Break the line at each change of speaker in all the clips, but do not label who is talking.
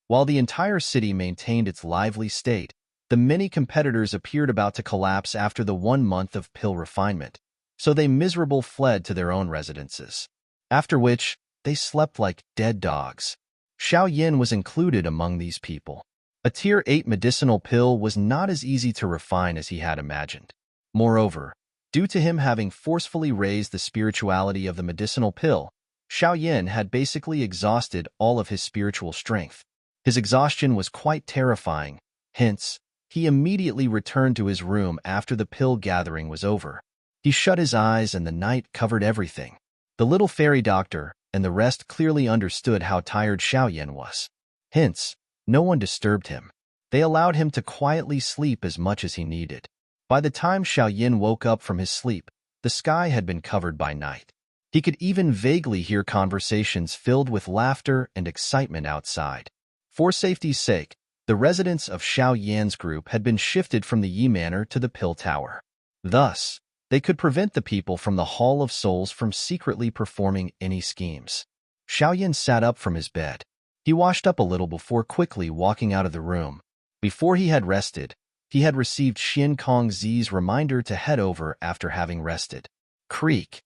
While the entire city maintained its lively state, the many competitors appeared about to collapse after the 1 month of pill refinement, so they miserable fled to their own residences. After which, they slept like dead dogs. Xiao Yan was included among these people. A Tier 8 medicinal pill was not as easy to refine as he had imagined. Moreover, due to him having forcefully raised the spirituality of the medicinal pill, Xiao Yan had basically exhausted all of his spiritual strength. His exhaustion was quite terrifying, hence, he immediately returned to his room after the pill gathering was over. He shut his eyes and the night covered everything. The little fairy doctor and the rest clearly understood how tired Xiao Yan was. Hence, no one disturbed him. They allowed him to quietly sleep as much as he needed. By the time Xiao Yan woke up from his sleep, the sky had been covered by night. He could even vaguely hear conversations filled with laughter and excitement outside. For safety's sake, the residents of Xiao Yan's group had been shifted from the Yi Manor to the Pill Tower. Thus, they could prevent the people from the Hall of Souls from secretly performing any schemes. Xiao Yan sat up from his bed. He washed up a little before quickly walking out of the room. Before he had rested, he had received Xian Kongzi's reminder to head over after having rested. Creak.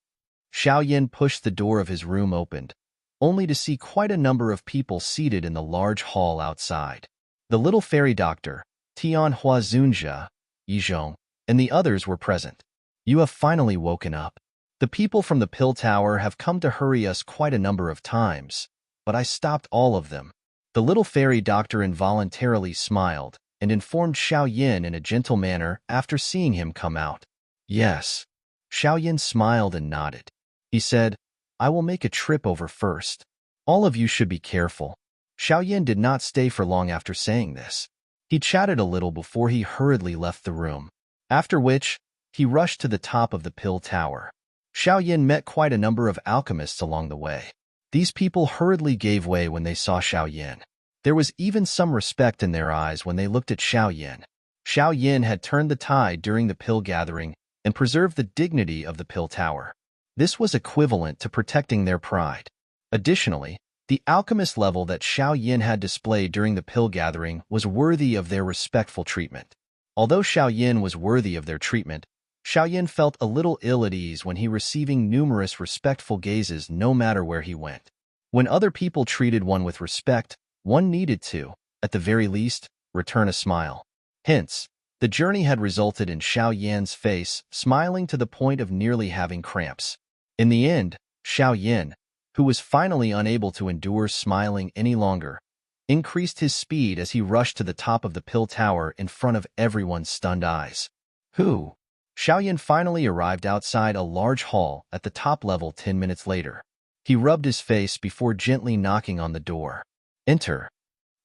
Xiao Yan pushed the door of his room opened, only to see quite a number of people seated in the large hall outside. The little fairy doctor, Tian Hua Zunjia, Yizhong, and the others were present. You have finally woken up. The people from the Pill Tower have come to hurry us quite a number of times, but I stopped all of them. The little fairy doctor involuntarily smiled and informed Xiao Yan in a gentle manner after seeing him come out. Yes. Xiao Yan smiled and nodded. He said, I will make a trip over first. All of you should be careful. Xiao Yan did not stay for long after saying this. He chatted a little before he hurriedly left the room, after which, he rushed to the top of the Pill Tower. Xiao Yan met quite a number of alchemists along the way. These people hurriedly gave way when they saw Xiao Yan. There was even some respect in their eyes when they looked at Xiao Yan. Xiao Yan had turned the tide during the pill gathering and preserved the dignity of the Pill Tower. This was equivalent to protecting their pride. Additionally, the alchemist level that Xiao Yan had displayed during the pill gathering was worthy of their respectful treatment. Although Xiao Yan was worthy of their treatment, Xiao Yan felt a little ill at ease when he receiving numerous respectful gazes no matter where he went. When other people treated one with respect, one needed to, at the very least, return a smile. Hence, the journey had resulted in Xiao Yan's face smiling to the point of nearly having cramps. In the end, Xiao Yan, who was finally unable to endure smiling any longer, increased his speed as he rushed to the top of the Pill Tower in front of everyone's stunned eyes. Who? Xiao Yan finally arrived outside a large hall at the top level 10 minutes later. He rubbed his face before gently knocking on the door. Enter.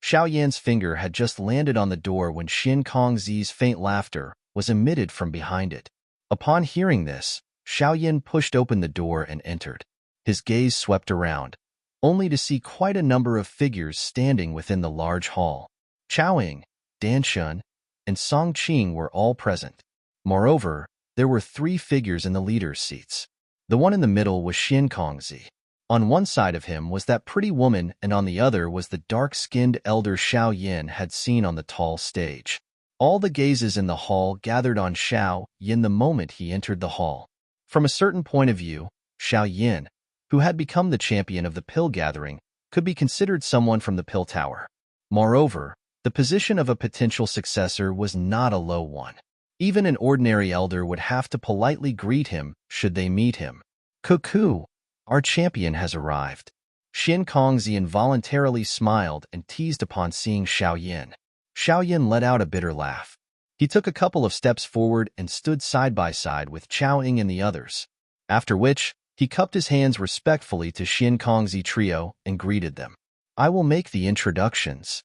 Xiao Yan's finger had just landed on the door when Xin Kongzi's faint laughter was emitted from behind it. Upon hearing this, Xiao Yan pushed open the door and entered. His gaze swept around, only to see quite a number of figures standing within the large hall. Chaoying, Danshun, and Song Qing were all present. Moreover, there were 3 figures in the leaders' seats. The one in the middle was Xin Kongzi. On one side of him was that pretty woman, and on the other was the dark-skinned elder Xiao Yan had seen on the tall stage. All the gazes in the hall gathered on Xiao Yan the moment he entered the hall. From a certain point of view, Xiao Yan, who had become the champion of the pill gathering, could be considered someone from the Pill Tower. Moreover, the position of a potential successor was not a low one. Even an ordinary elder would have to politely greet him should they meet him. Cuckoo, our champion has arrived. Xin Kongzi involuntarily smiled and teased upon seeing Xiao Yan. Xiao Yan let out a bitter laugh. He took a couple of steps forward and stood side by side with Chao Ying and the others, after which, he cupped his hands respectfully to Xin Kongzi trio and greeted them. I will make the introductions.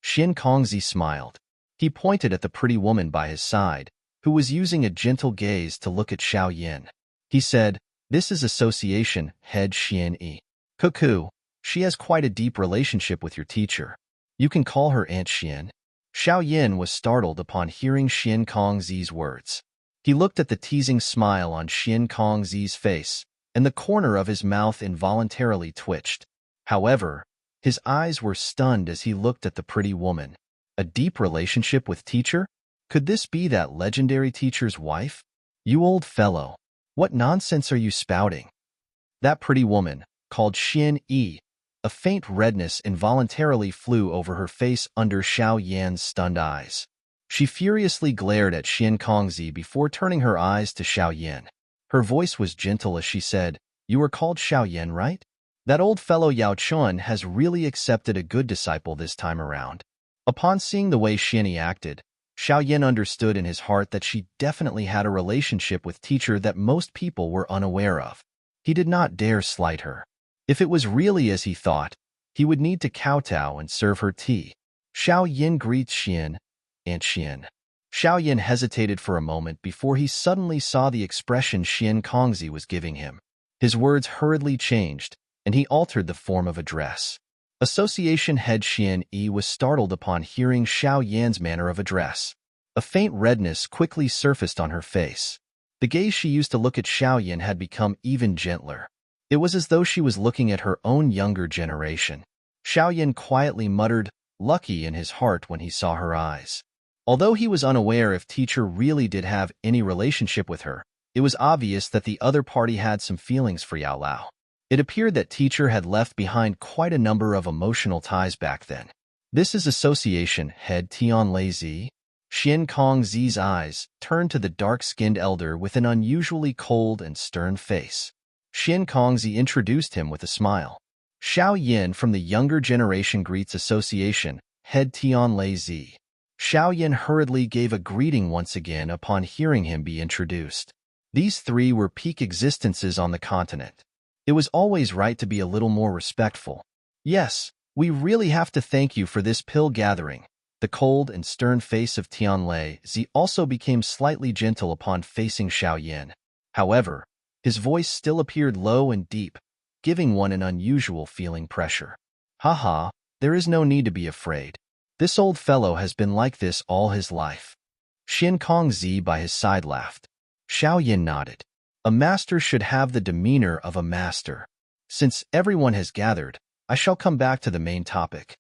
Xin Kongzi smiled. He pointed at the pretty woman by his side, who was using a gentle gaze to look at Xiao Yan. He said, This is Association Head Xian Yi. Cuckoo, she has quite a deep relationship with your teacher. You can call her Aunt Xian. Xiao Yan was startled upon hearing Xin Kongzi's words. He looked at the teasing smile on Xin Kongzi's face, and the corner of his mouth involuntarily twitched. However, His eyes were stunned as he looked at the pretty woman. A deep relationship with teacher? Could this be that legendary teacher's wife? You old fellow, what nonsense are you spouting? That pretty woman, called Xun'er, a faint redness involuntarily flew over her face under Xiao Yan's stunned eyes. She furiously glared at Xian Kongzi before turning her eyes to Xiao Yan. Her voice was gentle as she said, "You are called Xiao Yan, right? That old fellow Yao Chun has really accepted a good disciple this time around." Upon seeing the way Xian'er acted, Xiao Yan understood in his heart that she definitely had a relationship with teacher that most people were unaware of. He did not dare slight her. If it was really as he thought, he would need to kowtow and serve her tea. Xiao Yan greets Xian, "Aunt Xian." Xiao Yan hesitated for a moment before he suddenly saw the expression Xian Kongzi was giving him. His words hurriedly changed, and he altered the form of address. Association head Xun'er was startled upon hearing Xiao Yan's manner of address. A faint redness quickly surfaced on her face. The gaze she used to look at Xiao Yan had become even gentler. It was as though she was looking at her own younger generation. Xiao Yan quietly muttered, "Lucky," in his heart when he saw her eyes. Although he was unaware if teacher really did have any relationship with her, it was obvious that the other party had some feelings for Yao Lao. It appeared that teacher had left behind quite a number of emotional ties back then. "This is association head Tianlei Zi." Xian Kongzi's eyes turned to the dark-skinned elder with an unusually cold and stern face. Xian Kongzi introduced him with a smile. "Xiao Yan from the younger generation greets association head Tianlei Zi." Xiao Yan hurriedly gave a greeting once again upon hearing him be introduced. These three were peak existences on the continent. It was always right to be a little more respectful. "Yes, we really have to thank you for this pill gathering." The cold and stern face of Tianlei Zi also became slightly gentle upon facing Xiao Yan. However, his voice still appeared low and deep, giving one an unusual feeling pressure. "Haha, there is no need to be afraid. This old fellow has been like this all his life." Xian Kongzi by his side laughed. Xiao Yan nodded. "A master should have the demeanor of a master. Since everyone has gathered, I shall come back to the main topic."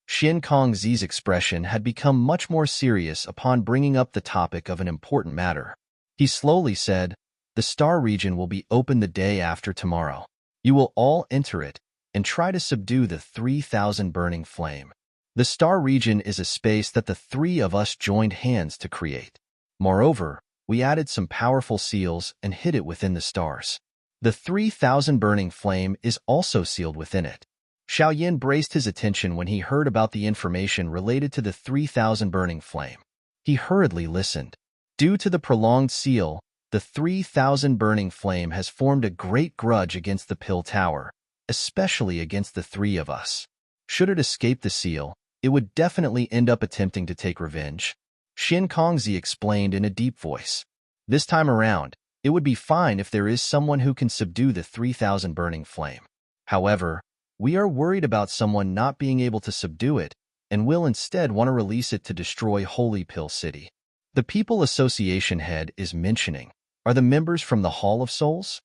Xian Kongzi's expression had become much more serious upon bringing up the topic of an important matter. He slowly said, "The star region will be open the day after tomorrow. You will all enter it and try to subdue the 3,000 burning flame. The star region is a space that the three of us joined hands to create. Moreover, we added some powerful seals and hid it within the stars. The 3,000 burning flame is also sealed within it." Xiao Yan braced his attention when he heard about the information related to the 3,000 burning flame. He hurriedly listened. Due to the prolonged seal, the 3,000 burning flame has formed a great grudge against the Pill Tower, especially against the three of us. Should it escape the seal, it would definitely end up attempting to take revenge. Xian Kongzi explained in a deep voice. "This time around, it would be fine if there is someone who can subdue the 3,000 burning flame. However, we are worried about someone not being able to subdue it and will instead want to release it to destroy Holy Pill City. The People Association head is mentioning, are the members from the Hall of Souls?"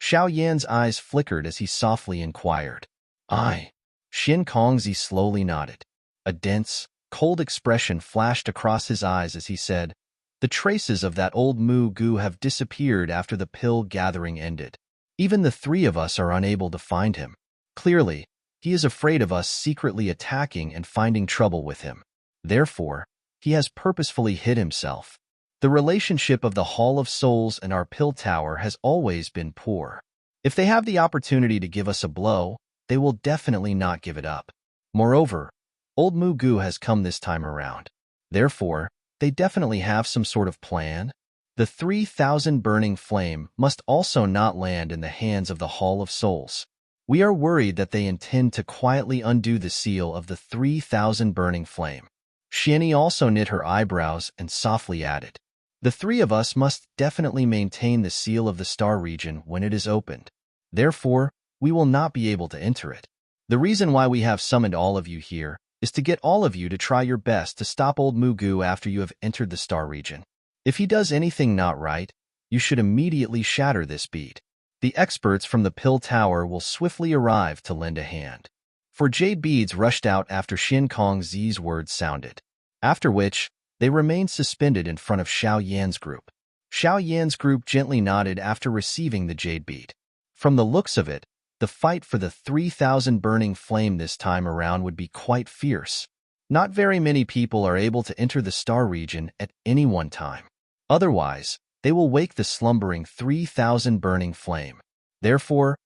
Xiao Yan's eyes flickered as he softly inquired. "Aye." Xian Kongzi slowly nodded. A dense, cold expression flashed across his eyes as he said, "The traces of that old Mu Gu have disappeared after the pill gathering ended. Even the three of us are unable to find him. Clearly, he is afraid of us secretly attacking and finding trouble with him. Therefore, he has purposefully hid himself. The relationship of the Hall of Souls and our Pill Tower has always been poor. If they have the opportunity to give us a blow, they will definitely not give it up. Moreover, old Mu Gu has come this time around. Therefore, they definitely have some sort of plan. The 3,000 burning flame must also not land in the hands of the Hall of Souls. We are worried that they intend to quietly undo the seal of the 3,000 burning flame." Xian'er also knit her eyebrows and softly added, "The three of us must definitely maintain the seal of the star region when it is opened. Therefore, we will not be able to enter it. The reason why we have summoned all of you here is to get all of you to try your best to stop old Mu Gu after you have entered the star region. If he does anything not right, you should immediately shatter this bead. The experts from the Pill Tower will swiftly arrive to lend a hand." 4 jade beads rushed out after Xin Kongzi's words sounded, after which they remained suspended in front of Xiao Yan's group. Xiao Yan's group gently nodded after receiving the jade bead. From the looks of it, the fight for the 3,000 burning flame this time around would be quite fierce. Not very many people are able to enter the star region at any one time. Otherwise, they will wake the slumbering 3,000 burning flame. Therefore,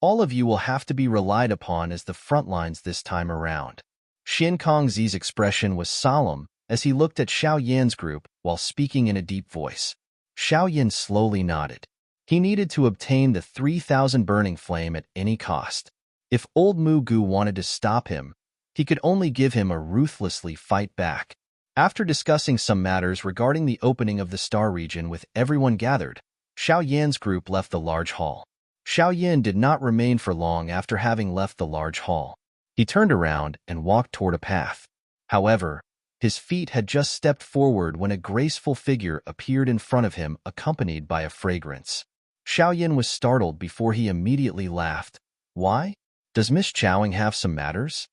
all of you will have to be relied upon as the front lines this time around. Xin Kongzi's expression was solemn as he looked at Xiao Yan's group while speaking in a deep voice. Xiao Yan slowly nodded. He needed to obtain the 3,000 burning flame at any cost. If old Mu Gu wanted to stop him, he could only give him a ruthlessly fight back. After discussing some matters regarding the opening of the star region with everyone gathered, Xiao Yan's group left the large hall. Xiao Yan did not remain for long after having left the large hall. He turned around and walked toward a path. However, his feet had just stepped forward when a graceful figure appeared in front of him accompanied by a fragrance. Xiao Yan was startled before he immediately laughed. Why? Does Miss Chowing have some matters?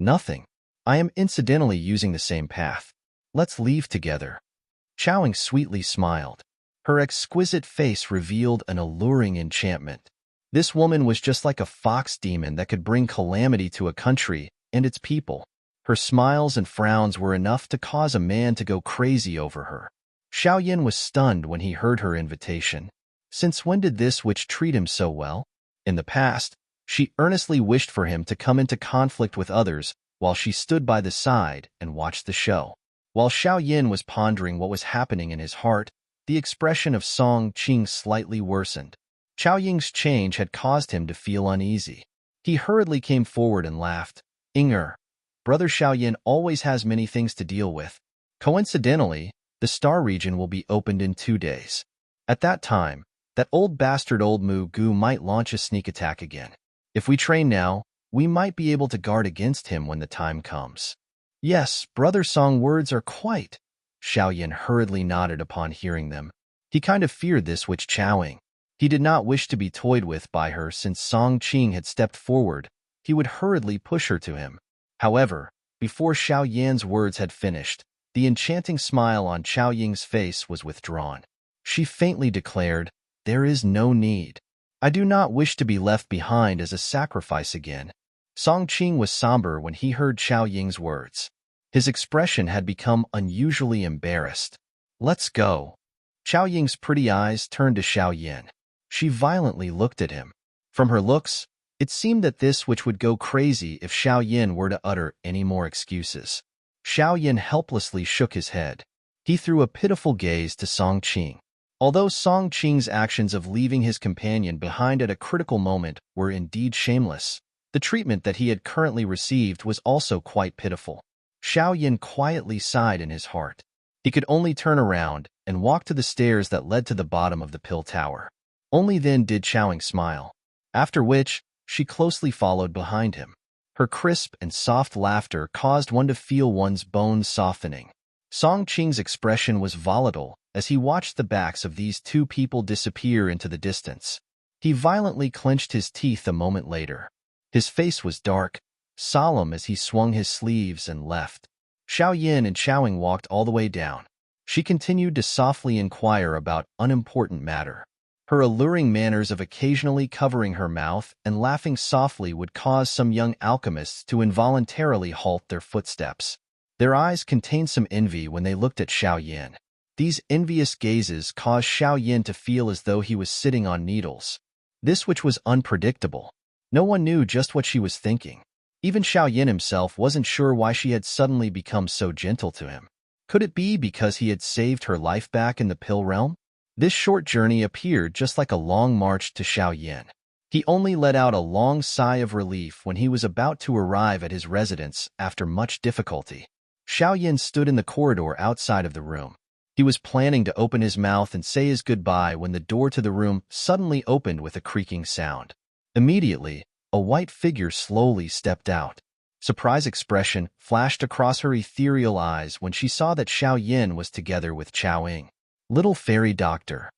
Nothing. I am incidentally using the same path. Let's leave together. Chowing sweetly smiled. Her exquisite face revealed an alluring enchantment. This woman was just like a fox demon that could bring calamity to a country and its people. Her smiles and frowns were enough to cause a man to go crazy over her. Xiao Yan was stunned when he heard her invitation. Since when did this witch treat him so well? In the past, she earnestly wished for him to come into conflict with others while she stood by the side and watched the show. While Xiao Yan was pondering what was happening in his heart, the expression of Song Qing slightly worsened. Chao Ying's change had caused him to feel uneasy. He hurriedly came forward and laughed. Xun'er, Brother Xiao Yan always has many things to deal with. Coincidentally, the star region will be opened in 2 days. At that time, that old bastard old Mu Gu might launch a sneak attack again. If we train now, we might be able to guard against him when the time comes. Yes, Brother Song words are quite. Xiao Yan hurriedly nodded upon hearing them. He kind of feared this witch Chowing. He did not wish to be toyed with by her since Song Qing had stepped forward. He would hurriedly push her to him. However, before Xiao Yan's words had finished, the enchanting smile on Chao Ying's face was withdrawn. She faintly declared, "There is no need. I do not wish to be left behind as a sacrifice again." Song Qing was somber when he heard Chao Ying's words. His expression had become unusually embarrassed. Let's go. Chao Ying's pretty eyes turned to Xiao Yan. She violently looked at him. From her looks, it seemed that this witch would go crazy if Xiao Yan were to utter any more excuses. Xiao Yan helplessly shook his head. He threw a pitiful gaze to Song Qing. Although Song Qing's actions of leaving his companion behind at a critical moment were indeed shameless, the treatment that he had currently received was also quite pitiful. Xiao Yan quietly sighed in his heart. He could only turn around and walk to the stairs that led to the bottom of the pill tower. Only then did Chowing smile, after which she closely followed behind him. Her crisp and soft laughter caused one to feel one's bones softening. Song Qing's expression was volatile as he watched the backs of these 2 people disappear into the distance. He violently clenched his teeth a moment later. His face was dark, solemn as he swung his sleeves and left. Xiao Yan and Chowing walked all the way down. She continued to softly inquire about unimportant matter. Her alluring manners of occasionally covering her mouth and laughing softly would cause some young alchemists to involuntarily halt their footsteps. Their eyes contained some envy when they looked at Xiao Yan. These envious gazes caused Xiao Yan to feel as though he was sitting on needles. This which was unpredictable. No one knew just what she was thinking. Even Xiao Yan himself wasn't sure why she had suddenly become so gentle to him. Could it be because he had saved her life back in the pill realm? This short journey appeared just like a long march to Xiao Yan. He only let out a long sigh of relief when he was about to arrive at his residence after much difficulty. Xiao Yan stood in the corridor outside of the room. He was planning to open his mouth and say his goodbye when the door to the room suddenly opened with a creaking sound. Immediately, a white figure slowly stepped out. Surprise expression flashed across her ethereal eyes when she saw that Xiao Yan was together with Chowing. Little fairy doctor.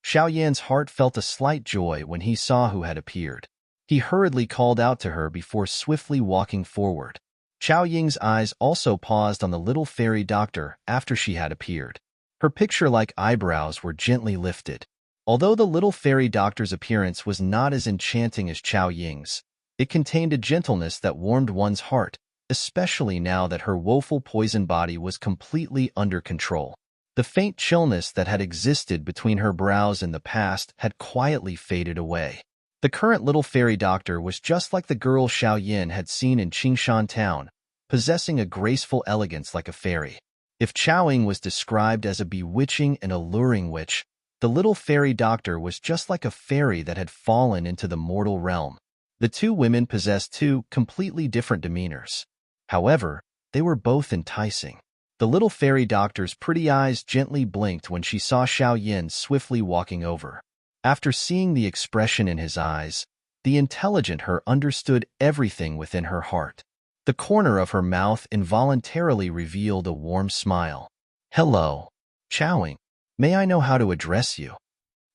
Xiao Yan's heart felt a slight joy when he saw who had appeared. He hurriedly called out to her before swiftly walking forward. Xiao Ying's eyes also paused on the little fairy doctor after she had appeared. Her picture-like eyebrows were gently lifted. Although the little fairy doctor's appearance was not as enchanting as Xiao Ying's, it contained a gentleness that warmed one's heart, especially now that her woeful poison body was completely under control. The faint chillness that had existed between her brows in the past had quietly faded away. The current little fairy doctor was just like the girl Xiao Yan had seen in Qingshan town, possessing a graceful elegance like a fairy. If Xiao Ying was described as a bewitching and alluring witch, the little fairy doctor was just like a fairy that had fallen into the mortal realm. The two women possessed two completely different demeanors. However, they were both enticing. The little fairy doctor's pretty eyes gently blinked when she saw Xiao Yan swiftly walking over. After seeing the expression in his eyes, the intelligent her understood everything within her heart. The corner of her mouth involuntarily revealed a warm smile. "Hello, Xiao Ying. May I know how to address you?"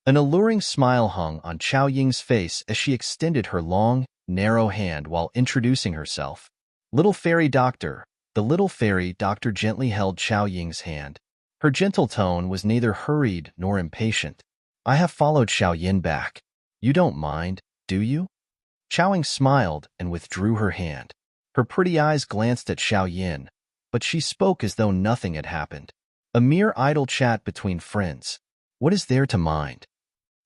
An alluring smile hung on Xiao Ying's face as she extended her long, narrow hand while introducing herself. "Little fairy doctor." The little fairy doctor gently held Xiao Ying's hand. Her gentle tone was neither hurried nor impatient. "I have followed Xiao Yan back. You don't mind, do you?" Xiao Ying smiled and withdrew her hand. Her pretty eyes glanced at Xiao Yan, but she spoke as though nothing had happened. A mere idle chat between friends. What is there to mind?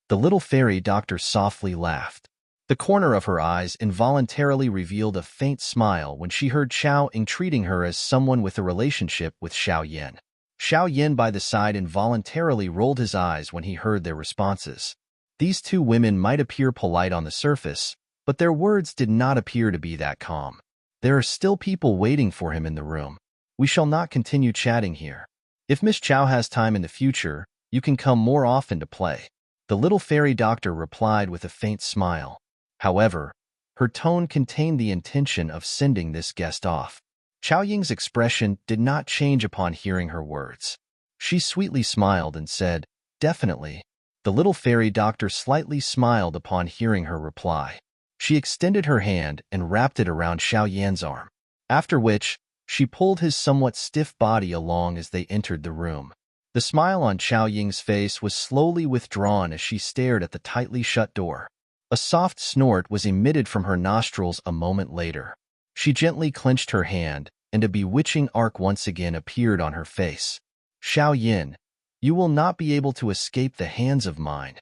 The little fairy doctor softly laughed. The corner of her eyes involuntarily revealed a faint smile when she heard Xiao Ying treating her as someone with a relationship with Xiao Yan. Xiao Yan by the side involuntarily rolled his eyes when he heard their responses. These two women might appear polite on the surface, but their words did not appear to be that calm. There are still people waiting for him in the room. We shall not continue chatting here. If Miss Chow has time in the future, you can come more often to play. The little fairy doctor replied with a faint smile. However, her tone contained the intention of sending this guest off. Xiao Ying's expression did not change upon hearing her words. She sweetly smiled and said, "Definitely." The little fairy doctor slightly smiled upon hearing her reply. She extended her hand and wrapped it around Xiao Yan's arm, after which she pulled his somewhat stiff body along as they entered the room. The smile on Xiao Ying's face was slowly withdrawn as she stared at the tightly shut door. A soft snort was emitted from her nostrils a moment later. She gently clenched her hand, and a bewitching arc once again appeared on her face. "Xiao Yan, you will not be able to escape the hands of mine."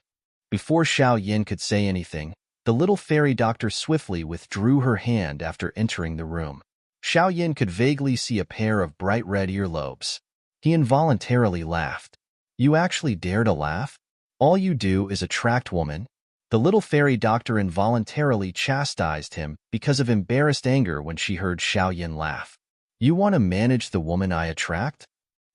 Before Xiao Yan could say anything, the little fairy doctor swiftly withdrew her hand after entering the room. Xiao Yan could vaguely see a pair of bright red earlobes. He involuntarily laughed. "You actually dare to laugh? All you do is attract women." The little fairy doctor involuntarily chastised him because of embarrassed anger when she heard Xiao Yan laugh. "You want to manage the woman I attract?"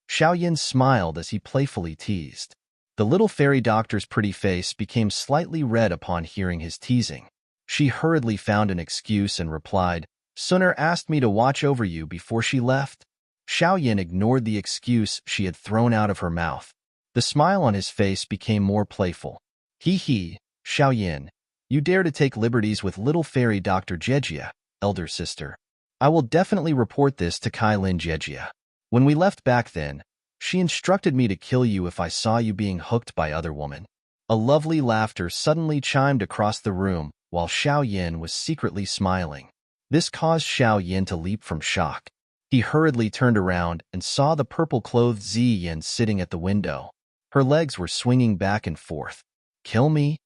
Xiao Yan smiled as he playfully teased. The little fairy doctor's pretty face became slightly red upon hearing his teasing. She hurriedly found an excuse and replied, "Xun'er asked me to watch over you before she left." Xiao Yan ignored the excuse she had thrown out of her mouth. The smile on his face became more playful. "Hee, Xiao Yan, you dare to take liberties with little fairy Dr. Jejia, elder sister. I will definitely report this to Kailin Jejia. When we left back then, she instructed me to kill you if I saw you being hooked by other women." A lovely laughter suddenly chimed across the room while Xiao Yan was secretly smiling. This caused Xiao Yan to leap from shock. He hurriedly turned around and saw the purple-clothed Ziyan sitting at the window. Her legs were swinging back and forth. "Kill me?"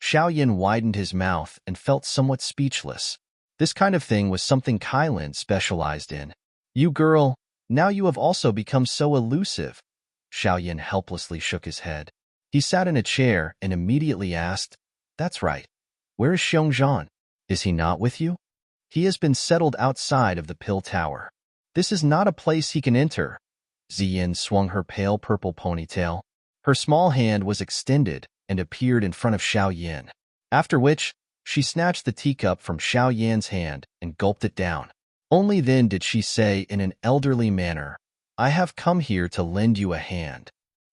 Xiao Yan widened his mouth and felt somewhat speechless. This kind of thing was something Kailin specialized in. "You girl, now you have also become so elusive." Xiao Yan helplessly shook his head. He sat in a chair and immediately asked, "That's right. Where is Xiongzhan? Is he not with you?" "He has been settled outside of the Pill Tower. This is not a place he can enter." Ziyin swung her pale purple ponytail. Her small hand was extended and appeared in front of Xiao Yan, after which she snatched the teacup from Xiao Yan's hand and gulped it down. Only then did she say in an elderly manner, "I have come here to lend you a hand."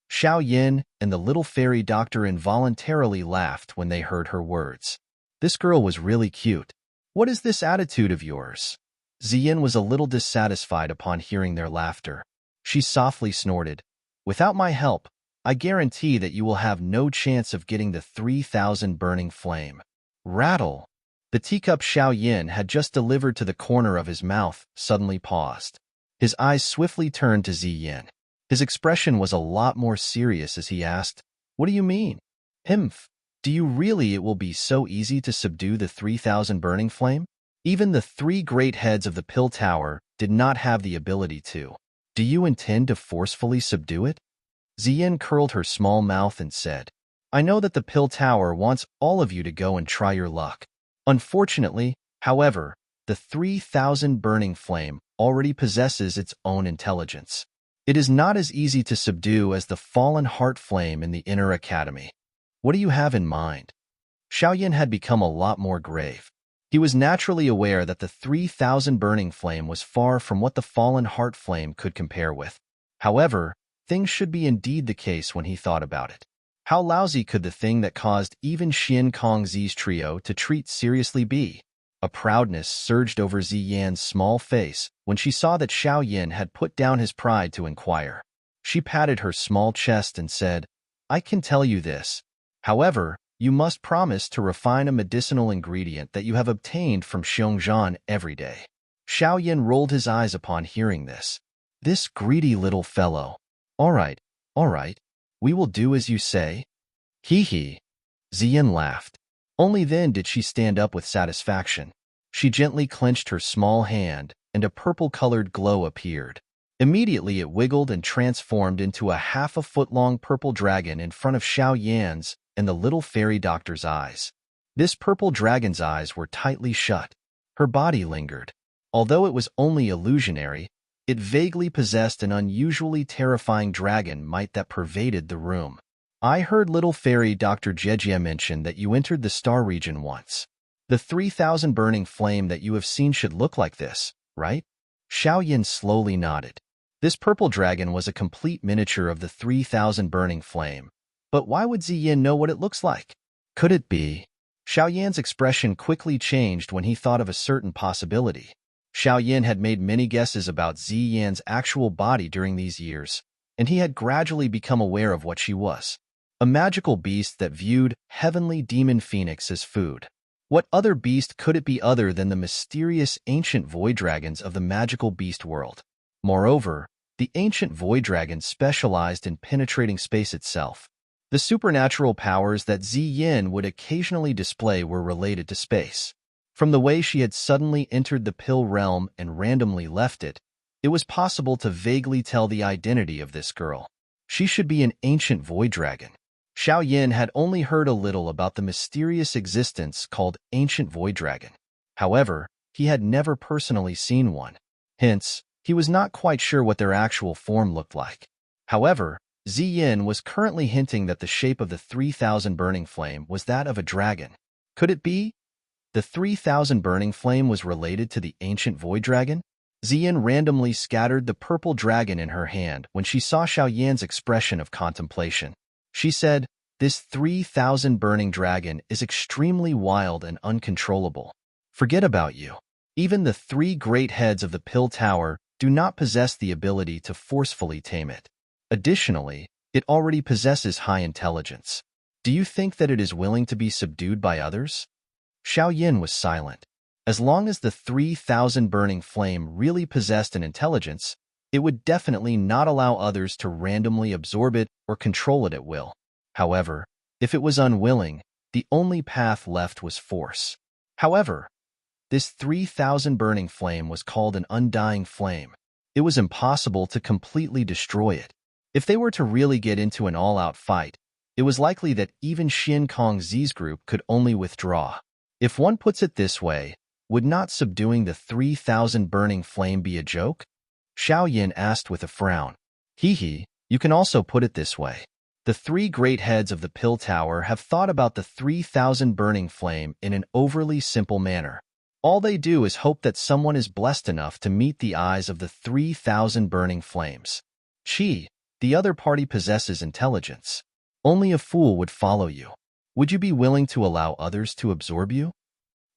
Xiao Yan and the little fairy doctor involuntarily laughed when they heard her words. This girl was really cute. What is this attitude of yours? Xian was a little dissatisfied upon hearing their laughter. She softly snorted. Without my help, I guarantee that you will have no chance of getting the 3,000 burning flame. Rattle! The teacup Xiao Yan had just delivered to the corner of his mouth suddenly paused. His eyes swiftly turned to Xian. His expression was a lot more serious as he asked, "What do you mean?" "Himph, do you really it will be so easy to subdue the 3,000 burning flame? Even the 3 great heads of the Pill Tower did not have the ability to. Do you intend to forcefully subdue it?" Xian curled her small mouth and said, "I know that the Pill Tower wants all of you to go and try your luck. Unfortunately, however, the 3,000 burning flame already possesses its own intelligence. It is not as easy to subdue as the fallen heart flame in the inner academy. What do you have in mind?" Xiao Yan had become a lot more grave. He was naturally aware that the 3,000 burning flame was far from what the fallen heart flame could compare with. However, things should be indeed the case when he thought about it. How lousy could the thing that caused even Xin Kongzi's trio to treat seriously be? A proudness surged over Ziyan's small face when she saw that Xiao Yan had put down his pride to inquire. She patted her small chest and said, "I can tell you this. However, you must promise to refine a medicinal ingredient that you have obtained from Xiongzhan every day." Xiao Yan rolled his eyes upon hearing this. This greedy little fellow. All right, we will do as you say." "Hee hee." Xian laughed. Only then did she stand up with satisfaction. She gently clenched her small hand, and a purple-colored glow appeared. Immediately it wiggled and transformed into a half-a-foot-long purple dragon in front of Xiao Yan's and the little fairy doctor's eyes. This purple dragon's eyes were tightly shut. Her body lingered. Although it was only illusionary, it vaguely possessed an unusually terrifying dragon might that pervaded the room. "I heard little fairy Dr. Jejie mention that you entered the star region once. The 3,000 burning flame that you have seen should look like this, right?" Xiao Yan slowly nodded. This purple dragon was a complete miniature of the 3,000 burning flame. But why would Ziyan know what it looks like? Could it be? Xiao Yan's expression quickly changed when he thought of a certain possibility. Xiao Yan had made many guesses about Ziyan's actual body during these years, and he had gradually become aware of what she was. A magical beast that viewed heavenly demon phoenix as food. What other beast could it be other than the mysterious ancient void dragons of the magical beast world? Moreover, the ancient void dragons specialized in penetrating space itself. The supernatural powers that Ziyin would occasionally display were related to space. From the way she had suddenly entered the pill realm and randomly left it, it was possible to vaguely tell the identity of this girl. She should be an ancient void dragon. Xiao Yan had only heard a little about the mysterious existence called ancient void dragon. However, he had never personally seen one. Hence, he was not quite sure what their actual form looked like. However, Ziyin was currently hinting that the shape of the 3,000 burning flame was that of a dragon. Could it be? The 3,000 burning flame was related to the ancient void dragon? Ziyin randomly scattered the purple dragon in her hand when she saw Xiao Yan's expression of contemplation. She said, "This 3,000 burning dragon is extremely wild and uncontrollable. Forget about you. Even the 3 great heads of the Pill Tower do not possess the ability to forcefully tame it. Additionally, it already possesses high intelligence. Do you think that it is willing to be subdued by others?" Xiao Yan was silent. As long as the 3,000 burning flame really possessed an intelligence, it would definitely not allow others to randomly absorb it or control it at will. However, if it was unwilling, the only path left was force. However, this 3,000 burning flame was called an undying flame. It was impossible to completely destroy it. If they were to really get into an all-out fight, it was likely that even Xin Kongzi's group could only withdraw. If one puts it this way, would not subduing the 3,000 burning flame be a joke? Xiao Yan asked with a frown. Hee, you can also put it this way. The 3 great heads of the Pill Tower have thought about the 3,000 burning flame in an overly simple manner. All they do is hope that someone is blessed enough to meet the eyes of the 3,000 burning flames. The other party possesses intelligence. Only a fool would follow you. Would you be willing to allow others to absorb you?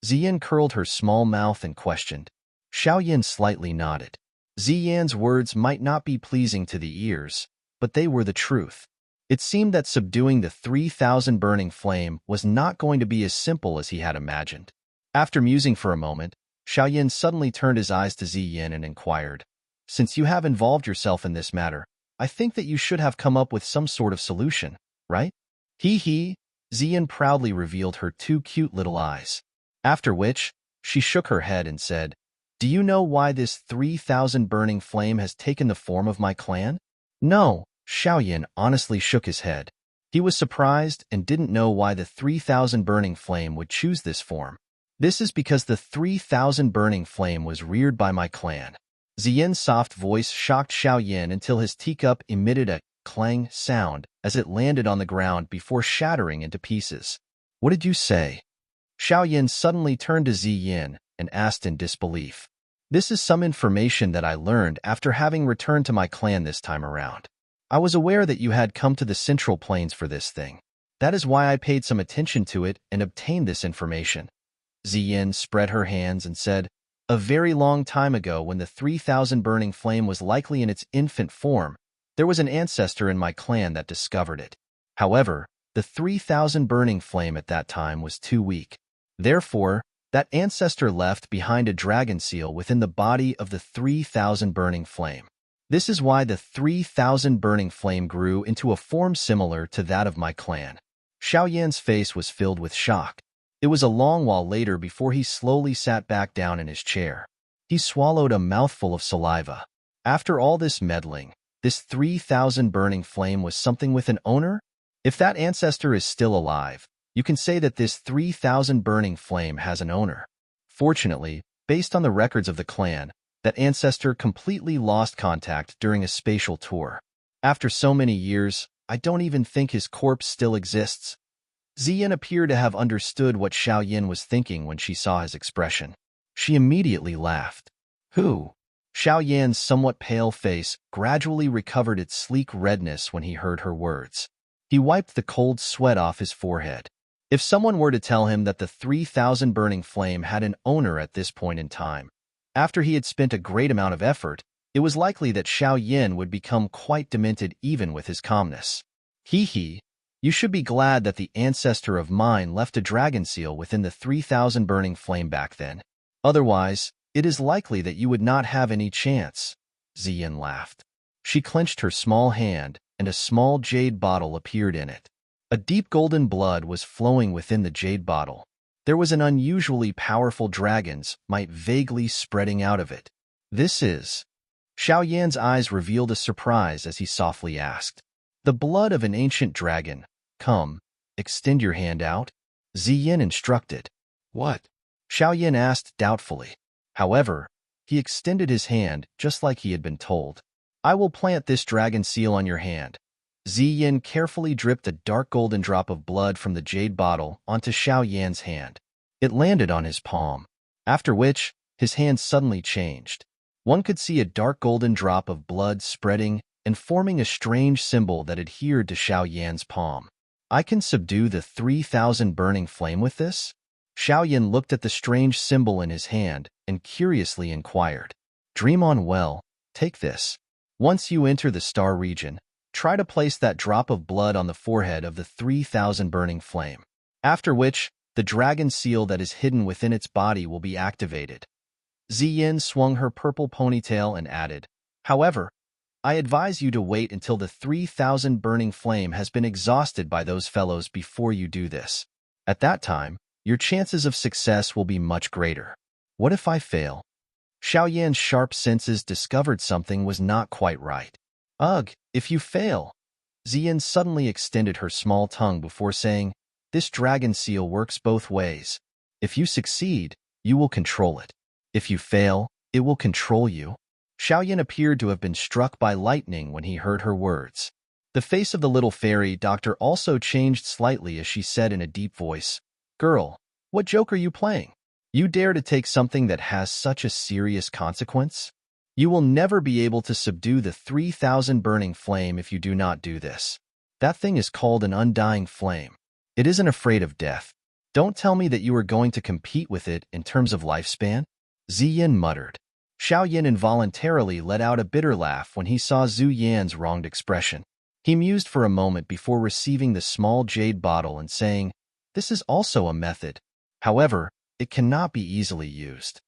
Ziyan curled her small mouth and questioned. Xiao Yan slightly nodded. Ziyan's words might not be pleasing to the ears, but they were the truth. It seemed that subduing the 3,000 burning flame was not going to be as simple as he had imagined. After musing for a moment, Xiao Yan suddenly turned his eyes to Ziyan and inquired, Since you have involved yourself in this matter, I think that you should have come up with some sort of solution, right? Hee. Ziyan proudly revealed her two cute little eyes. After which, she shook her head and said, Do you know why this 3,000 burning flame has taken the form of my clan? No, Xiao Yan honestly shook his head. He was surprised and didn't know why the 3,000 burning flame would choose this form. This is because the 3,000 burning flame was reared by my clan. Ziyan's soft voice shocked Xiao Yan until his teacup emitted a clang sound as it landed on the ground before shattering into pieces. What did you say? Xiao Yan suddenly turned to Ziyan and asked in disbelief. This is some information that I learned after having returned to my clan this time around. I was aware that you had come to the Central Plains for this thing. That is why I paid some attention to it and obtained this information. Ziyan spread her hands and said, A very long time ago, when the 3,000 burning flame was likely in its infant form, there was an ancestor in my clan that discovered it. However, the 3,000 burning flame at that time was too weak. Therefore, that ancestor left behind a dragon seal within the body of the 3,000 burning flame. This is why the 3,000 burning flame grew into a form similar to that of my clan. Xiao Yan's face was filled with shock. It was a long while later before he slowly sat back down in his chair. He swallowed a mouthful of saliva. After all this meddling, this 3,000 burning flame was something with an owner? If that ancestor is still alive, you can say that this 3,000 burning flame has an owner. Fortunately, based on the records of the clan, that ancestor completely lost contact during a spatial tour. After so many years, I don't even think his corpse still exists. Ziyan appeared to have understood what Xiao Yan was thinking when she saw his expression. She immediately laughed. Who? Xiao Yan's somewhat pale face gradually recovered its sleek redness when he heard her words. He wiped the cold sweat off his forehead. If someone were to tell him that the 3,000 burning flame had an owner at this point in time, after he had spent a great amount of effort, it was likely that Xiao Yan would become quite demented even with his calmness. Hee. You should be glad that the ancestor of mine left a dragon seal within the 3,000 burning flame back then. Otherwise, it is likely that you would not have any chance. Ziyan laughed. She clenched her small hand, and a small jade bottle appeared in it. A deep golden blood was flowing within the jade bottle. There was an unusually powerful dragon's might vaguely spreading out of it. This is... Xiao Yan's eyes revealed a surprise as he softly asked. The blood of an ancient dragon. Come, extend your hand out. Ziyan instructed. What? Xiao Yan asked doubtfully. However, he extended his hand just like he had been told. I will plant this dragon seal on your hand. Ziyan carefully dripped a dark golden drop of blood from the jade bottle onto Xiao Yan's hand. It landed on his palm, after which his hand suddenly changed. One could see a dark golden drop of blood spreading and forming a strange symbol that adhered to Xiao Yan's palm. I can subdue the 3,000 burning flame with this? Xiao Yan looked at the strange symbol in his hand and curiously inquired. Dream on well, take this. Once you enter the star region, try to place that drop of blood on the forehead of the 3,000 burning flame. After which, the dragon seal that is hidden within its body will be activated. Ziyan swung her purple ponytail and added, However, I advise you to wait until the 3,000 burning flame has been exhausted by those fellows before you do this. At that time, your chances of success will be much greater. What if I fail? Xiao Yan's sharp senses discovered something was not quite right. Ugh, if you fail. Ziyan suddenly extended her small tongue before saying, This dragon seal works both ways. If you succeed, you will control it. If you fail, it will control you. Xiao Yan appeared to have been struck by lightning when he heard her words. The face of the little fairy doctor also changed slightly as she said in a deep voice, Girl, what joke are you playing? You dare to take something that has such a serious consequence? You will never be able to subdue the 3,000 burning flame if you do not do this. That thing is called an undying flame. It isn't afraid of death. Don't tell me that you are going to compete with it in terms of lifespan? Ziyin muttered. Xiao Yan involuntarily let out a bitter laugh when he saw Zhu Yan's wronged expression. He mused for a moment before receiving the small jade bottle and saying, "This is also a method. However, it cannot be easily used.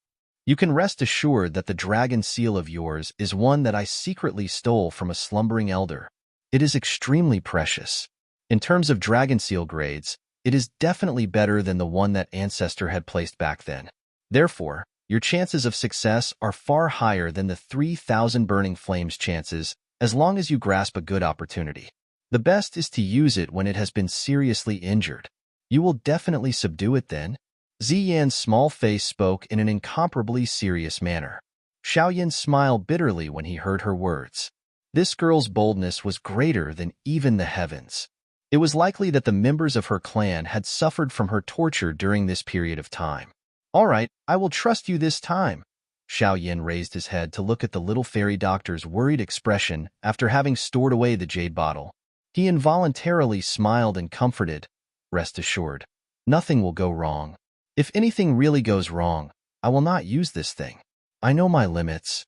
You can rest assured that the dragon seal of yours is one that I secretly stole from a slumbering elder. It is extremely precious. In terms of dragon seal grades, it is definitely better than the one that ancestor had placed back then. Therefore, your chances of success are far higher than the 3,000 burning flames chances as long as you grasp a good opportunity. The best is to use it when it has been seriously injured. You will definitely subdue it then." Ziyan's small face spoke in an incomparably serious manner. Xiao Yan smiled bitterly when he heard her words. This girl's boldness was greater than even the heavens. It was likely that the members of her clan had suffered from her torture during this period of time. "All right, I will trust you this time." Xiao Yan raised his head to look at the little fairy doctor's worried expression after having stored away the jade bottle. He involuntarily smiled and comforted. "Rest assured, nothing will go wrong. If anything really goes wrong, I will not use this thing. I know my limits."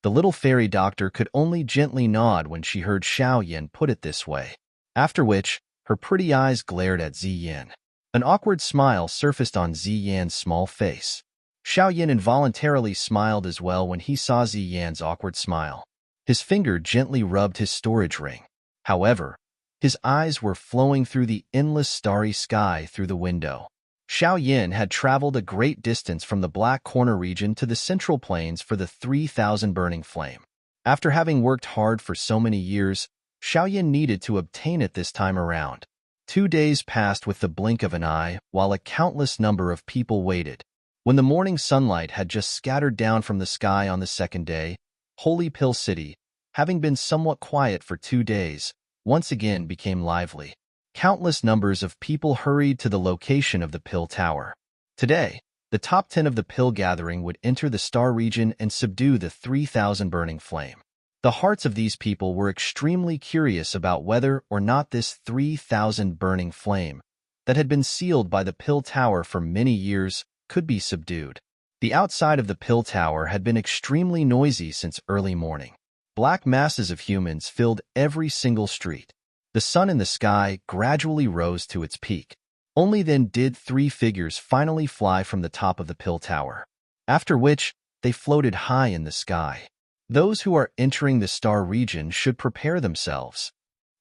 The little fairy doctor could only gently nod when she heard Xiao Yan put it this way, after which her pretty eyes glared at Ziyan. An awkward smile surfaced on Ziyan's small face. Xiao Yan involuntarily smiled as well when he saw Ziyan's awkward smile. His finger gently rubbed his storage ring. However, his eyes were flowing through the endless starry sky through the window. Xiao Yan had traveled a great distance from the Black Corner region to the Central Plains for the 3,000 burning flame. After having worked hard for so many years, Xiao Yan needed to obtain it this time around. 2 days passed with the blink of an eye while a countless number of people waited. When the morning sunlight had just scattered down from the sky on the second day, Holy Pill City, having been somewhat quiet for 2 days, once again became lively. Countless numbers of people hurried to the location of the Pill Tower. Today, the top 10 of the Pill Gathering would enter the Star region and subdue the 3,000 burning flame. The hearts of these people were extremely curious about whether or not this 3,000 burning flame, that had been sealed by the Pill Tower for many years, could be subdued. The outside of the Pill Tower had been extremely noisy since early morning. Black masses of humans filled every single street. The sun in the sky gradually rose to its peak. Only then did 3 figures finally fly from the top of the Pill Tower, after which they floated high in the sky. Those who are entering the Star region should prepare themselves.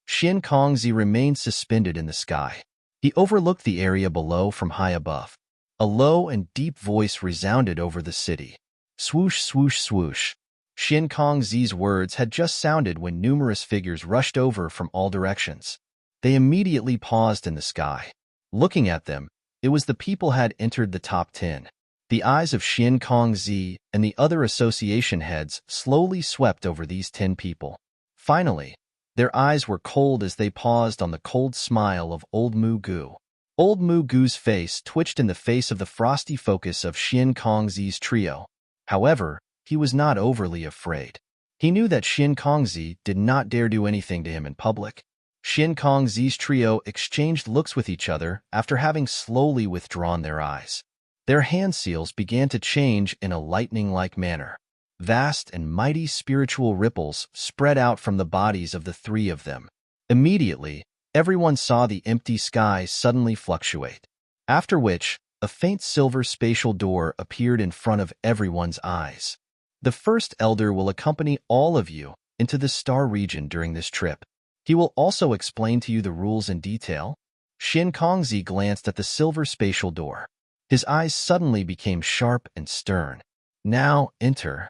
Xin Kongzi remained suspended in the sky. He overlooked the area below from high above. A low and deep voice resounded over the city. Swoosh, swoosh, swoosh. Xin Kongzi's words had just sounded when numerous figures rushed over from all directions. They immediately paused in the sky. Looking at them, it was the people had entered the top 10. The eyes of Xin Kongzi and the other association heads slowly swept over these 10 people. Finally, their eyes were cold as they paused on the cold smile of Old Mu Gu. Old Mu Gu's face twitched in the face of the frosty focus of Xin Kongzi's trio. However, he was not overly afraid. He knew that Xin Kongzi did not dare do anything to him in public. Xin Kongzi's trio exchanged looks with each other after having slowly withdrawn their eyes. Their hand seals began to change in a lightning-like manner. Vast and mighty spiritual ripples spread out from the bodies of the 3 of them. Immediately, everyone saw the empty sky suddenly fluctuate, after which a faint silver spatial door appeared in front of everyone's eyes. The first elder will accompany all of you into the Star region during this trip. He will also explain to you the rules in detail. Xin Kongzi glanced at the silver spatial door. His eyes suddenly became sharp and stern. "Now enter."